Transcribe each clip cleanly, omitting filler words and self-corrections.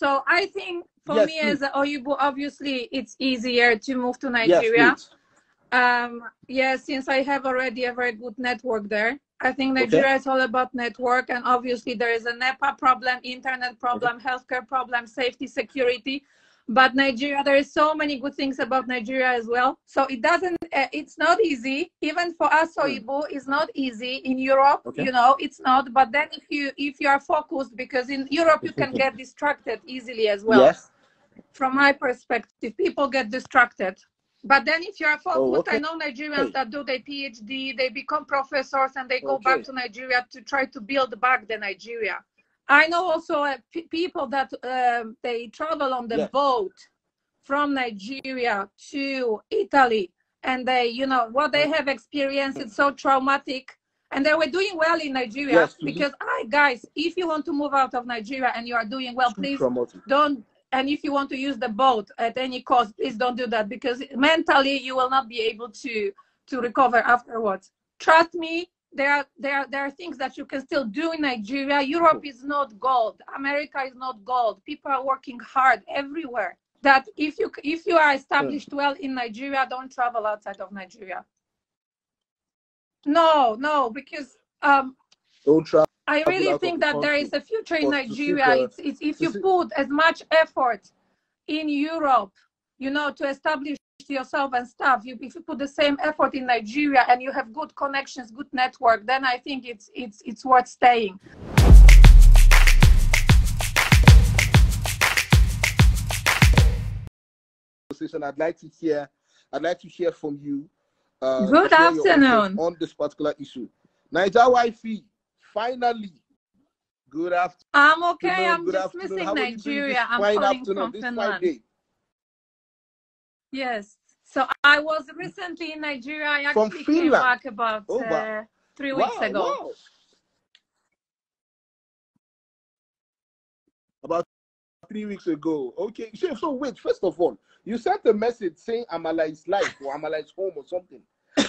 So I think for Yes, me please. as a Oyibo, obviously it's easier to move to Yes, Nigeria. please. Yeah, since I have already a very good network there. I think Okay. Nigeria is all about network, and obviously there is a NEPA problem, internet problem, healthcare problem, safety, security. But Nigeria, there is so many good things about Nigeria as well. So it doesn't, it's not easy. Even for us, Oyibo, it's not easy in Europe. Okay. You know, it's not. But then if you are focused, because in Europe you can get distracted easily as well. Yes. From my perspective, people get distracted. But then if you are focused, okay. I know Nigerians that do their PhD, they become professors, and they go back to Nigeria to try to build back the Nigeria. I know also people that they travel on the boat from Nigeria to Italy, and they, you know, what they have experienced, it's so traumatic. And they were doing well in Nigeria, because guys, if you want to move out of Nigeria and you are doing well, please don't. And if you want to use the boat at any cost, please don't do that, because mentally you will not be able to recover afterwards. Trust me, there are things that you can still do in Nigeria. Europe is not gold. America is not gold. People are working hard everywhere. That if you are established well in Nigeria, don't travel outside of Nigeria. No, because don't travel. I really think that there is a future in Nigeria. It's if you put as much effort in Europe, you know, to establish yourself and stuff. If you put the same effort in Nigeria and you have good connections, good network, then I think it's worth staying. I'd like to hear from you. Good afternoon. On this particular issue, Naija Wife. Finally, good afternoon. I'm okay. I'm just missing Nigeria. I'm calling from Finland. Yes. So I was recently in Nigeria. I actually came back about 3 weeks ago. Wow. About 3 weeks ago. Okay. So wait, first of all, you sent a message saying Amala is life or Amala is home or something.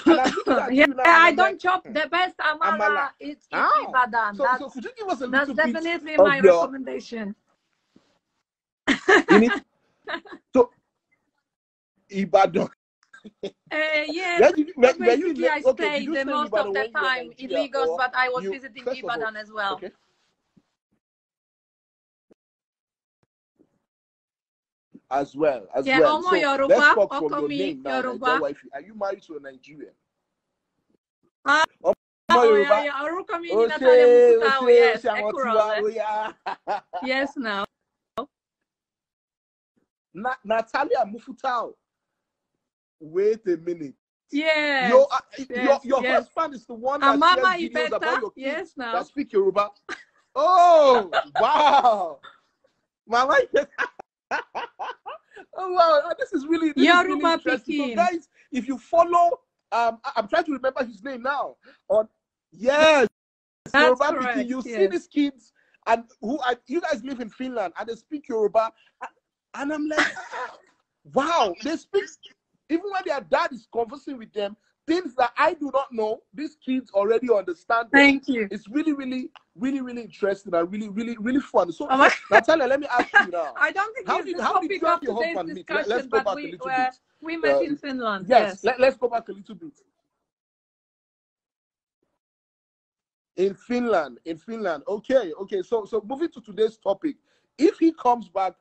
I don't chop the best Amala. It's Ibadan. So could you give us a little bit? That's definitely my recommendation. So Ibadan. Yes. Basically, I stayed the most of the time in Lagos, but I was visiting Ibadan as well. Okay. As well. Omo Yoruba, let's talk from your Okomi, name now, Yoruba. Naija Wife. Are you married to a Nigerian? Orukomi Natalia Mufutau, yes. Yes, now. Natalia Mufutau. Wait a minute. Yes. Your husband is the one that shares videos about your kids that speak Yoruba. Oh, wow. Mama oh wow, this is really interesting. So guys, if you follow, I'm trying to remember his name now. Yoruba Pikin, you see these kids, and you guys live in Finland, and they speak Yoruba, and I'm like, wow, they speak. Even when their dad is conversing with them, things that I do not know, these kids already understand. Thank you. It's really interesting and really fun. So, Natalia, let me ask you now. I don't think how did you and your husband meet? Let's go back a little bit. We met in Finland. Yes. Let's go back a little bit. In Finland. Okay. So moving to today's topic. If he comes back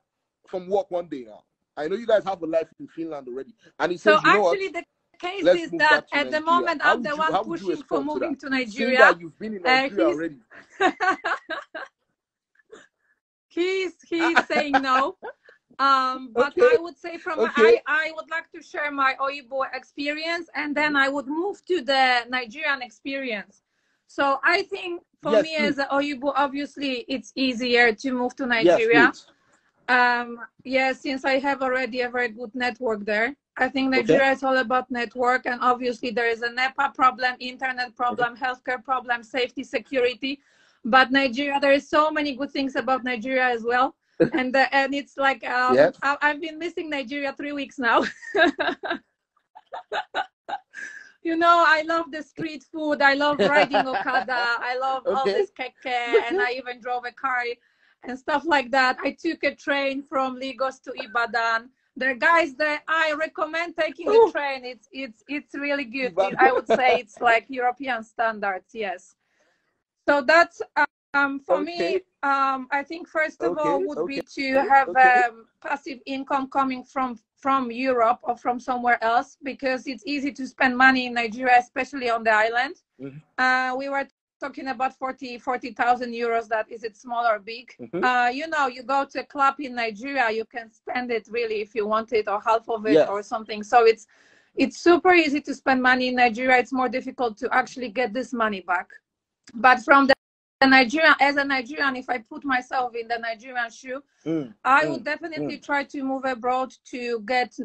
from work one day now, I know you guys have a life in Finland already, and he says, the case is that at the moment I'm the one pushing for moving to Nigeria. That you've been in Nigeria already. He's saying no. But I would say I would like to share my Oyibo experience, and then I would move to the Nigerian experience. So I think for me as an Oyibo, obviously it's easier to move to Nigeria. Since I have already a very good network there. I think Nigeria is all about network, and obviously there is a NEPA problem, internet problem, healthcare problem, safety, security. But Nigeria, there is so many good things about Nigeria as well. And it's like I've been missing Nigeria 3 weeks now. You know, I love the street food. I love riding Okada. I love all this keke, and I even drove a car and stuff like that. I took a train from Lagos to Ibadan. The guys there, I recommend taking the train. It's really good. I would say it's like European standards. Yes. So that's for me. I think first of all would be to have passive income coming from Europe or from somewhere else, because it's easy to spend money in Nigeria, especially on the island. We were talking about 40,000 euros. That is it small or big? You know, you go to a club in Nigeria, you can spend it really if you want it, or half of it or something. So it's super easy to spend money in Nigeria. It's more difficult to actually get this money back. But from the Nigerian, as a Nigerian, if I put myself in the Nigerian shoe, I would definitely try to move abroad to get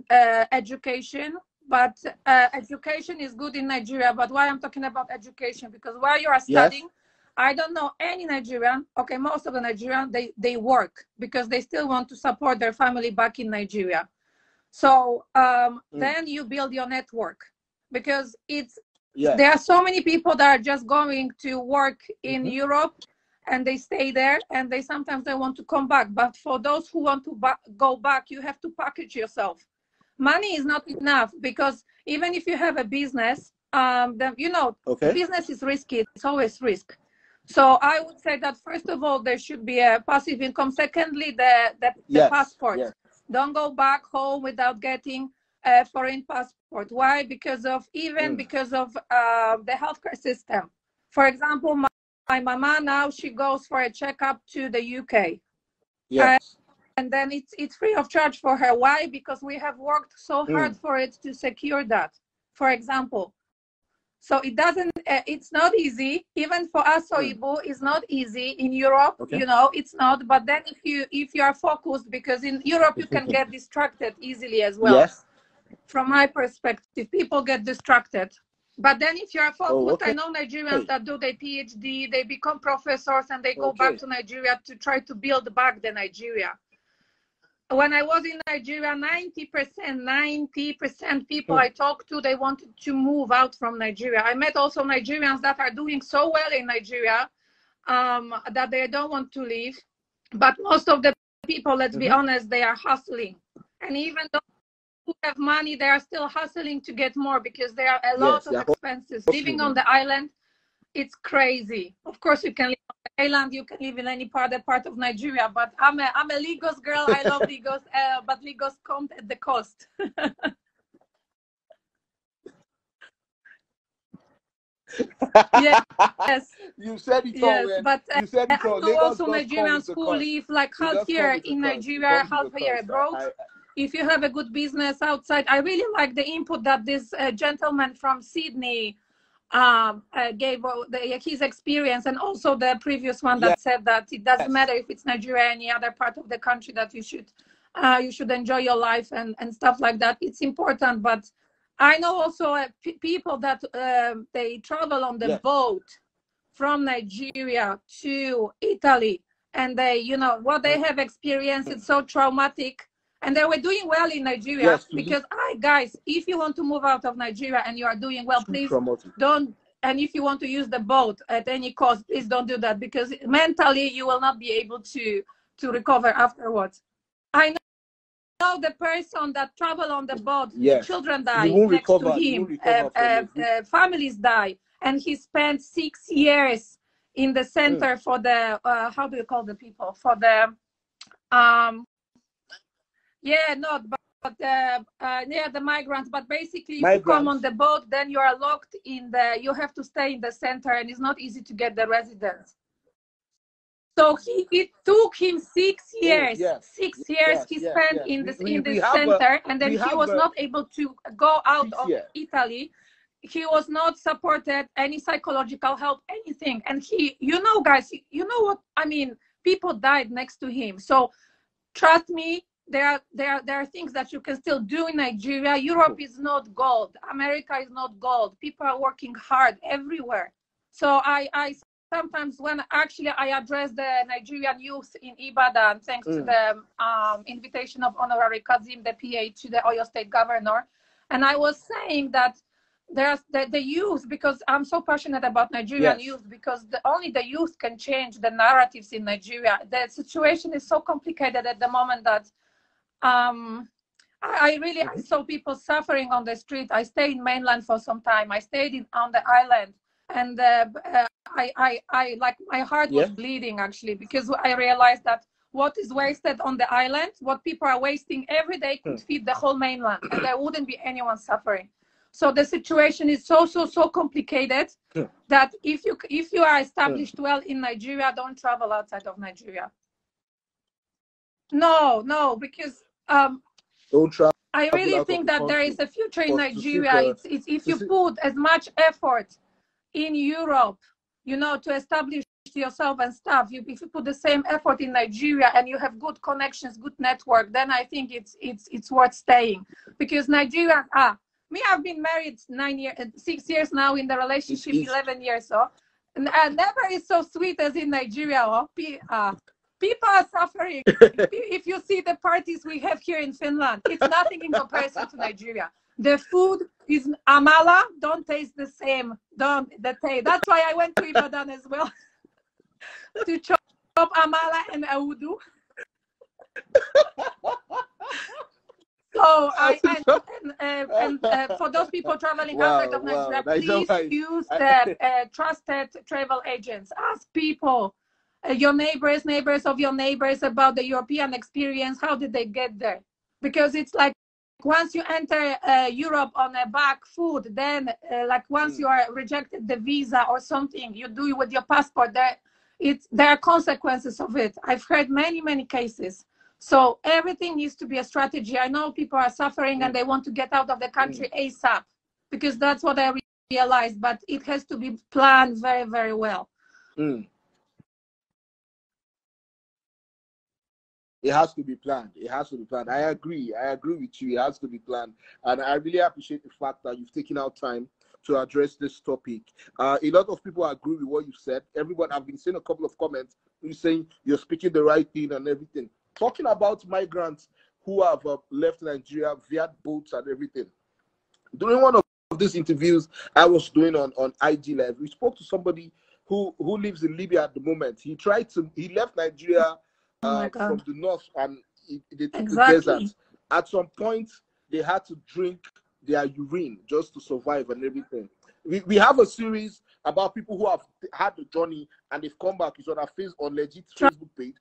education. But education is good in Nigeria. But why I'm talking about education? Because while you are studying, I don't know any Nigerian. Okay, most of the Nigerian, they work because they still want to support their family back in Nigeria. So then you build your network, because there are so many people that are just going to work in Europe, and they stay there, and sometimes they want to come back. But for those who want to go back, you have to package yourself. Money is not enough, because even if you have a business, you know, business is risky. It's always risk. So I would say that first of all, there should be a passive income. Secondly, the passport. Don't go back home without getting a foreign passport. Why? Because of the healthcare system. For example, my mama now, she goes for a checkup to the UK. And then it's free of charge for her. Why? Because we have worked so hard for it to secure that, for example. So it doesn't, it's not easy. Even for us, Oyibo, it's not easy in Europe, you know, it's not. But then if you are focused, because in Europe, you can get distracted easily as well. From my perspective, people get distracted. But then if you are focused, I know Nigerians that do their PhD, they become professors, and they go back to Nigeria to try to build back the Nigeria. When I was in Nigeria, 90% people I talked to, they wanted to move out from Nigeria. I met also Nigerians that are doing so well in Nigeria that they don't want to leave. But most of the people, let's be honest, they are hustling. And even those who have money, they are still hustling to get more, because there are a lot of expenses. Living on the island, it's crazy. Of course, you can live on the island, you can live in any part of Nigeria, but I'm a Lagos girl. I love Lagos, but Lagos comes at the cost. Yes. You said it all. But I know also Nigerians who live like half here in Nigeria, half here abroad. If you have a good business outside, I really like the input that this gentleman from Sydney gave his experience, and also the previous one that said that it doesn't matter if it's Nigeria or any other part of the country, that you should enjoy your life and stuff like that. It's important. But I know also people that they travel on the boat from Nigeria to Italy, and they, you know, what they have experienced, it's so traumatic. And they were doing well in Nigeria, because guys, if you want to move out of Nigeria and you are doing well, please don't. And if you want to use the boat at any cost, please don't do that, because mentally you will not be able to recover afterwards. I know the person that traveled on the boat, children die next to him, families die, and he spent 6 years in the center for the how do you call the people, for the the migrants. But basically, if you come on the boat, then you are locked in you have to stay in the center, and it's not easy to get the residence. So it took him 6 years. 6 years he spent in this center, and then he was not able to go out of Italy. He was not supported, any psychological help, anything. And you know, guys, you know what I mean? People died next to him. So trust me, there are things that you can still do in Nigeria. Europe is not gold. America is not gold. People are working hard everywhere. So I sometimes, when actually I address the Nigerian youth in Ibadan, thanks to the invitation of Honorary Kazim, the PA, to the Oyo State Governor, and I was saying that there's the youth, because I'm so passionate about Nigerian youth, because only the youth can change the narratives in Nigeria. The situation is so complicated at the moment that I really saw people suffering on the street. I stayed in mainland for some time. I stayed on the island, and I like, my heart was bleeding actually, because I realized that what is wasted on the island, what people are wasting every day, could feed the whole mainland, and there wouldn't be anyone suffering. So the situation is so complicated that if you are established well in Nigeria, don't travel outside of Nigeria. No, because don't travel. I really think that there is a future in Nigeria. It's if you put as much effort in Europe, you know, to establish yourself and stuff. If you put the same effort in Nigeria and you have good connections, good network, then I think it's worth staying. Because Nigeria, me, I've been married 6 years now, in the relationship 11 years. So, and never is so sweet as in Nigeria. People are suffering. If you see the parties we have here in Finland, it's nothing in comparison to Nigeria. The food is Amala, don't taste the same. That's why I went to Ibadan as well to chop Amala and Ewedu. So for those people traveling outside of Nigeria, please use the trusted travel agents. Ask people, your neighbors of your neighbors, about the European experience. How did they get there? Because it's like, once you enter Europe on a back foot, then like once you are rejected the visa or something you do with your passport, there are consequences of it. I've heard many cases. So everything needs to be a strategy. I know people are suffering and they want to get out of the country ASAP, because that's what I realized, but it has to be planned very well. It has to be planned. It has to be planned. I agree with you. It has to be planned. And I really appreciate the fact that you've taken out time to address this topic. A lot of people agree with what you said. Everyone, I've been seeing a couple of comments saying you're speaking the right thing and everything. Talking about migrants who have left Nigeria via boats and everything. During one of these interviews I was doing on IG Live, we spoke to somebody who lives in Libya at the moment. He left Nigeria from the north, and they took the desert. At some point, they had to drink their urine just to survive and everything. We have a series about people who have had the journey and they've come back. It's on legit Facebook page.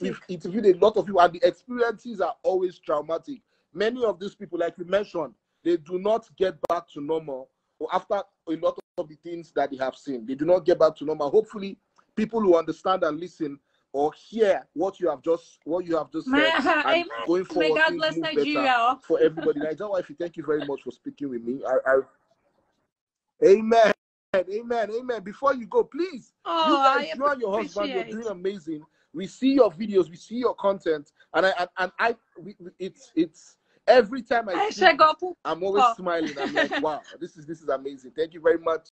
We've interviewed a lot of people, and the experiences are always traumatic. Many of these people, like you mentioned, they do not get back to normal after a lot of the things that they have seen. They do not get back to normal. Hopefully, people who understand and listen or hear what you have just said, and going forward, things move better for everybody. Naija Wife, thank you very much for speaking with me. Amen. Before you go, please, you guys join your husband. You're doing amazing. We see your videos, we see your content, and it's every time I see, I'm always smiling. I'm like, wow, this is amazing. Thank you very much.